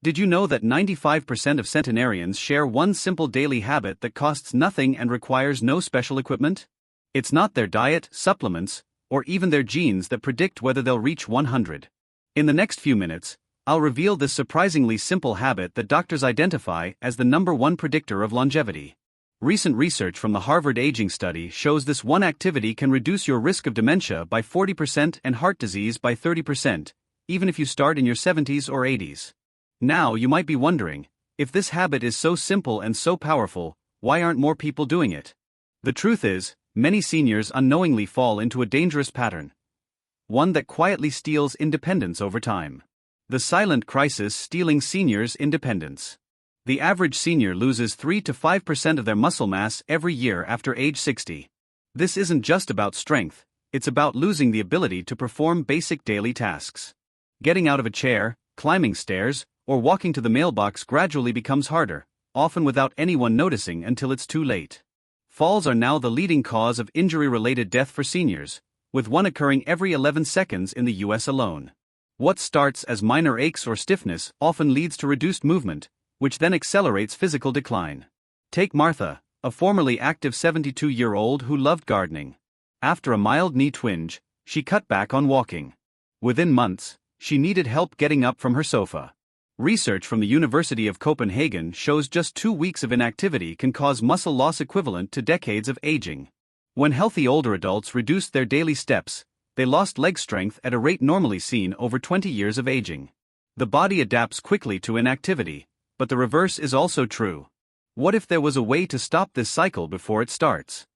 Did you know that 95% of centenarians share one simple daily habit that costs nothing and requires no special equipment? It's not their diet, supplements, or even their genes that predict whether they'll reach 100. In the next few minutes, I'll reveal this surprisingly simple habit that doctors identify as the #1 predictor of longevity. Recent research from the Harvard Aging Study shows this one activity can reduce your risk of dementia by 40% and heart disease by 30%, even if you start in your 70s or 80s. Now you might be wondering, if this habit is so simple and so powerful, why aren't more people doing it? The truth is, many seniors unknowingly fall into a dangerous pattern. One that quietly steals independence over time. The silent crisis stealing seniors' independence. The average senior loses 3 to 5% of their muscle mass every year after age 60. This isn't just about strength, it's about losing the ability to perform basic daily tasks. Getting out of a chair, climbing stairs, or walking to the mailbox gradually becomes harder, often without anyone noticing until it's too late. Falls are now the leading cause of injury-related death for seniors, with one occurring every 11 seconds in the US alone. What starts as minor aches or stiffness often leads to reduced movement, which then accelerates physical decline. Take Martha, a formerly active 72-year-old who loved gardening. After a mild knee twinge, she cut back on walking. Within months, she needed help getting up from her sofa. Research from the University of Copenhagen shows just 2 weeks of inactivity can cause muscle loss equivalent to decades of aging. When healthy older adults reduced their daily steps, they lost leg strength at a rate normally seen over 20 years of aging. The body adapts quickly to inactivity, but the reverse is also true. What if there was a way to stop this cycle before it starts?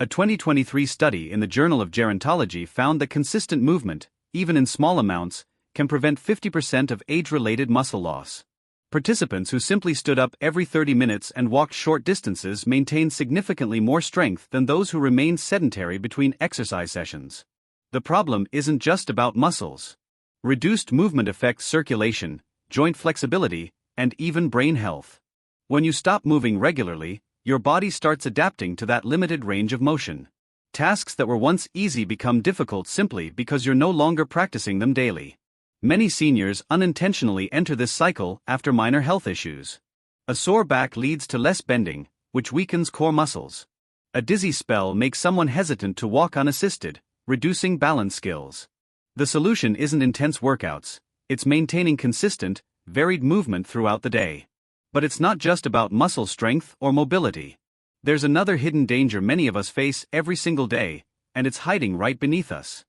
A 2023 study in the Journal of Gerontology found that consistent movement, even in small amounts, can prevent 50% of age-related muscle loss. Participants who simply stood up every 30 minutes and walked short distances maintained significantly more strength than those who remained sedentary between exercise sessions. The problem isn't just about muscles. Reduced movement affects circulation, joint flexibility, and even brain health. When you stop moving regularly, your body starts adapting to that limited range of motion. Tasks that were once easy become difficult simply because you're no longer practicing them daily. Many seniors unintentionally enter this cycle after minor health issues. A sore back leads to less bending, which weakens core muscles. A dizzy spell makes someone hesitant to walk unassisted, reducing balance skills. The solution isn't intense workouts, it's maintaining consistent, varied movement throughout the day. But it's not just about muscle strength or mobility. There's another hidden danger many of us face every single day, and it's hiding right beneath us.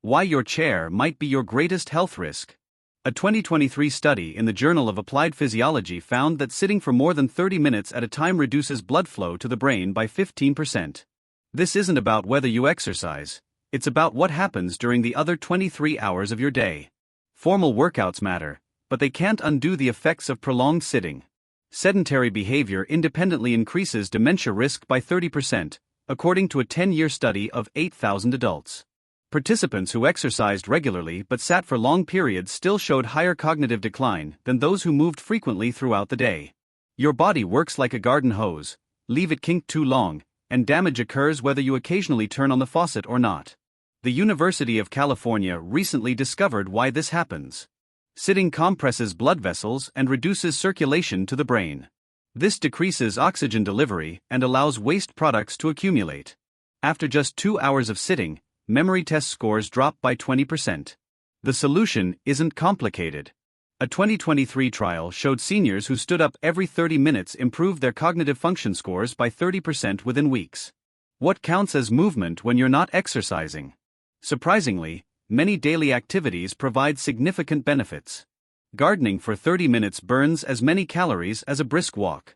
Why your chair might be your greatest health risk. A 2023 study in the Journal of Applied Physiology found that sitting for more than 30 minutes at a time reduces blood flow to the brain by 15%. This isn't about whether you exercise, it's about what happens during the other 23 hours of your day. Formal workouts matter, but they can't undo the effects of prolonged sitting. Sedentary behavior independently increases dementia risk by 30%, according to a 10-year study of 8,000 adults. Participants who exercised regularly but sat for long periods still showed higher cognitive decline than those who moved frequently throughout the day. Your body works like a garden hose, leave it kinked too long, and damage occurs whether you occasionally turn on the faucet or not. The University of California recently discovered why this happens. Sitting compresses blood vessels and reduces circulation to the brain. This decreases oxygen delivery and allows waste products to accumulate. After just 2 hours of sitting, memory test scores drop by 20%. The solution isn't complicated. A 2023 trial showed seniors who stood up every 30 minutes improved their cognitive function scores by 30% within weeks. What counts as movement when you're not exercising? Surprisingly, many daily activities provide significant benefits. Gardening for 30 minutes burns as many calories as a brisk walk.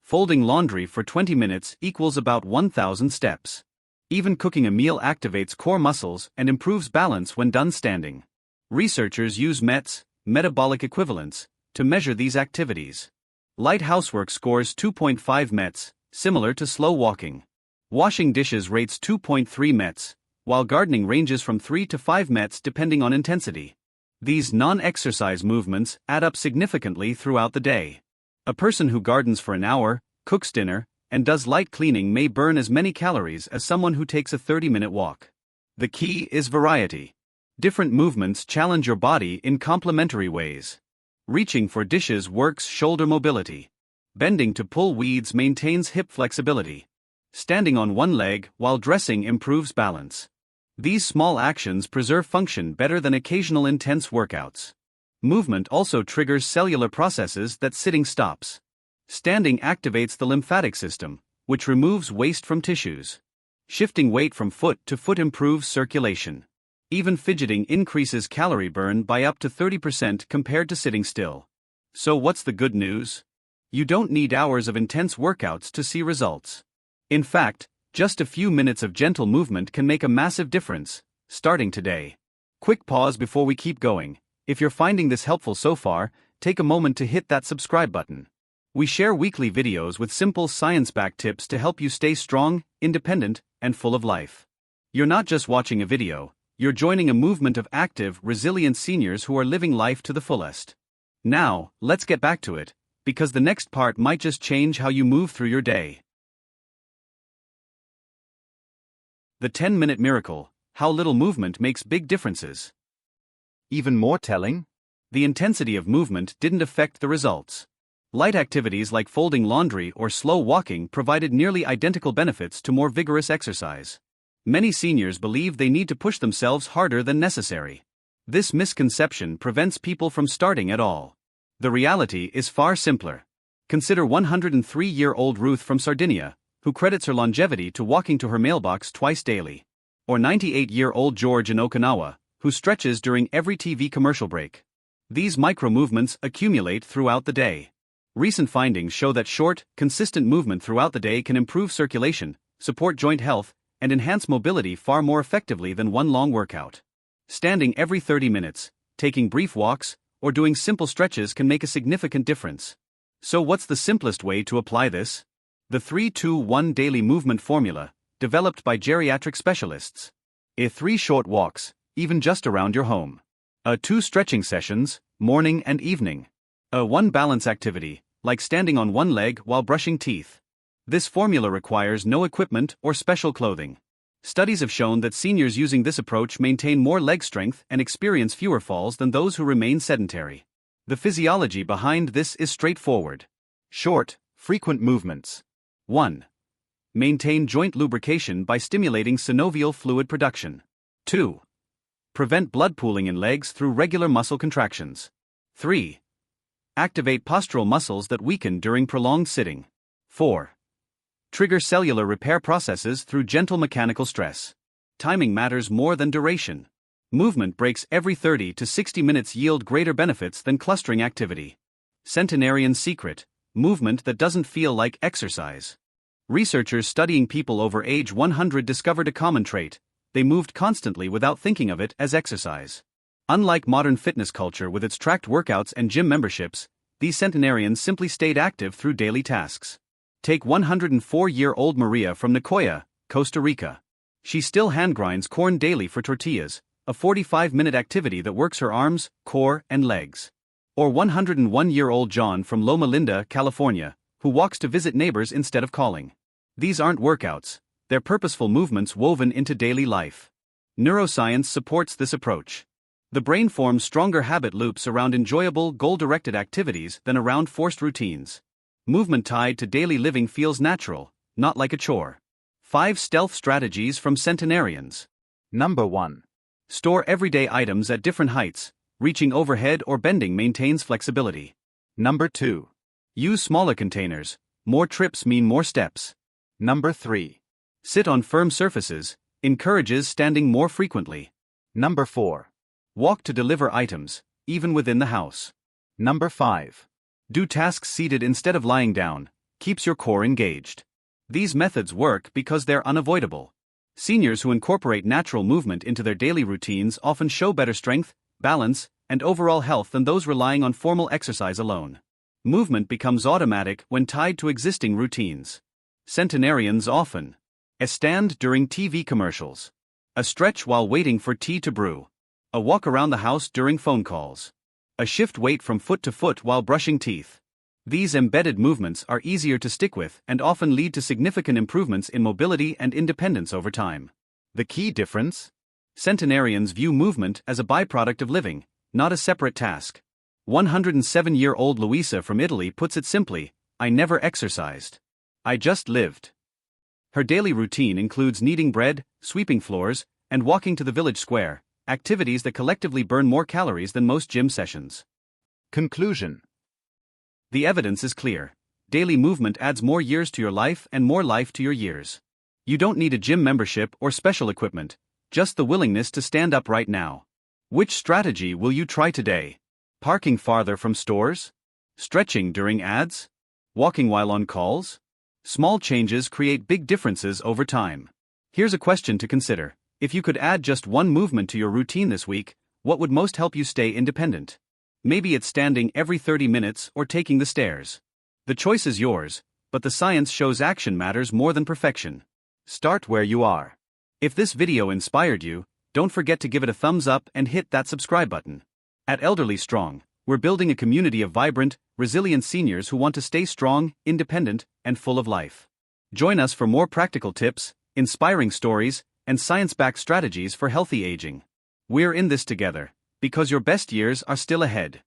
Folding laundry for 20 minutes equals about 1,000 steps. Even cooking a meal activates core muscles and improves balance when done standing. Researchers use METs, metabolic equivalents, to measure these activities. Light housework scores 2.5 METs, similar to slow walking. Washing dishes rates 2.3 METs, while gardening ranges from 3 to 5 METs depending on intensity. These non-exercise movements add up significantly throughout the day. A person who gardens for an hour, cooks dinner, and does light cleaning may burn as many calories as someone who takes a 30-minute walk. The key is variety. Different movements challenge your body in complementary ways. Reaching for dishes works shoulder mobility. Bending to pull weeds maintains hip flexibility. Standing on one leg while dressing improves balance. These small actions preserve function better than occasional intense workouts. Movement also triggers cellular processes that sitting stops. Standing activates the lymphatic system, which removes waste from tissues. Shifting weight from foot to foot improves circulation. Even fidgeting increases calorie burn by up to 30% compared to sitting still. So what's the good news? You don't need hours of intense workouts to see results. In fact, just a few minutes of gentle movement can make a massive difference, starting today. Quick pause before we keep going. If you're finding this helpful so far, take a moment to hit that subscribe button. We share weekly videos with simple science-backed tips to help you stay strong, independent, and full of life. You're not just watching a video, you're joining a movement of active, resilient seniors who are living life to the fullest. Now, let's get back to it, because the next part might just change how you move through your day. The 10-minute miracle: how little movement makes big differences. Even more telling? The intensity of movement didn't affect the results. Light activities like folding laundry or slow walking provided nearly identical benefits to more vigorous exercise. Many seniors believe they need to push themselves harder than necessary. This misconception prevents people from starting at all. The reality is far simpler. Consider 103-year-old Ruth from Sardinia, who credits her longevity to walking to her mailbox twice daily. Or 98-year-old George in Okinawa, who stretches during every TV commercial break. These micro-movements accumulate throughout the day. Recent findings show that short, consistent movement throughout the day can improve circulation, support joint health, and enhance mobility far more effectively than one long workout. Standing every 30 minutes, taking brief walks, or doing simple stretches can make a significant difference. So what's the simplest way to apply this? The 3-2-1 daily movement formula, developed by geriatric specialists. 3 short walks, even just around your home. 2 stretching sessions, morning and evening. 1 balance activity, like standing on one leg while brushing teeth. This formula requires no equipment or special clothing. Studies have shown that seniors using this approach maintain more leg strength and experience fewer falls than those who remain sedentary. The physiology behind this is straightforward. Short, frequent movements. 1. Maintain joint lubrication by stimulating synovial fluid production. 2. Prevent blood pooling in legs through regular muscle contractions. 3. Activate postural muscles that weaken during prolonged sitting. 4. Trigger cellular repair processes through gentle mechanical stress. Timing matters more than duration. Movement breaks every 30 to 60 minutes yield greater benefits than clustering activity. Centenarian secret: movement that doesn't feel like exercise. Researchers studying people over age 100 discovered a common trait: they moved constantly without thinking of it as exercise. Unlike modern fitness culture with its tracked workouts and gym memberships, these centenarians simply stayed active through daily tasks. Take 104-year-old Maria from Nicoya, Costa Rica. She still hand grinds corn daily for tortillas, a 45-minute activity that works her arms, core, and legs. Or 101-year-old John from Loma Linda, California, who walks to visit neighbors instead of calling. These aren't workouts, they're purposeful movements woven into daily life. Neuroscience supports this approach. The brain forms stronger habit loops around enjoyable, goal-directed activities than around forced routines. Movement tied to daily living feels natural, not like a chore. 5 stealth strategies from centenarians. Number 1. Store everyday items at different heights. Reaching overhead or bending maintains flexibility. Number 2. Use smaller containers. More trips mean more steps. Number 3. Sit on firm surfaces. Encourages standing more frequently. Number 4. Walk to deliver items, even within the house. Number 5. Do tasks seated instead of lying down. Keeps your core engaged. These methods work because they're unavoidable. Seniors who incorporate natural movement into their daily routines often show better strength, balance, and overall health than those relying on formal exercise alone. Movement becomes automatic when tied to existing routines. Centenarians often: a stand during TV commercials, a stretch while waiting for tea to brew, a walk around the house during phone calls, a shift weight from foot to foot while brushing teeth. These embedded movements are easier to stick with and often lead to significant improvements in mobility and independence over time. The key difference? Centenarians view movement as a byproduct of living, not a separate task. 107-year-old Luisa from Italy puts it simply, I never exercised. I just lived. Her daily routine includes kneading bread, sweeping floors, and walking to the village square, activities that collectively burn more calories than most gym sessions. Conclusion. The evidence is clear. Daily movement adds more years to your life and more life to your years. You don't need a gym membership or special equipment, just the willingness to stand up right now. Which strategy will you try today? Parking farther from stores? Stretching during ads? Walking while on calls? Small changes create big differences over time. Here's a question to consider. If you could add just one movement to your routine this week, what would most help you stay independent? Maybe it's standing every 30 minutes or taking the stairs. The choice is yours, but the science shows action matters more than perfection. Start where you are. If this video inspired you, don't forget to give it a thumbs up and hit that subscribe button. At Elderly Strong, we're building a community of vibrant, resilient seniors who want to stay strong, independent, and full of life. Join us for more practical tips, inspiring stories, and science-backed strategies for healthy aging. We're in this together, because your best years are still ahead.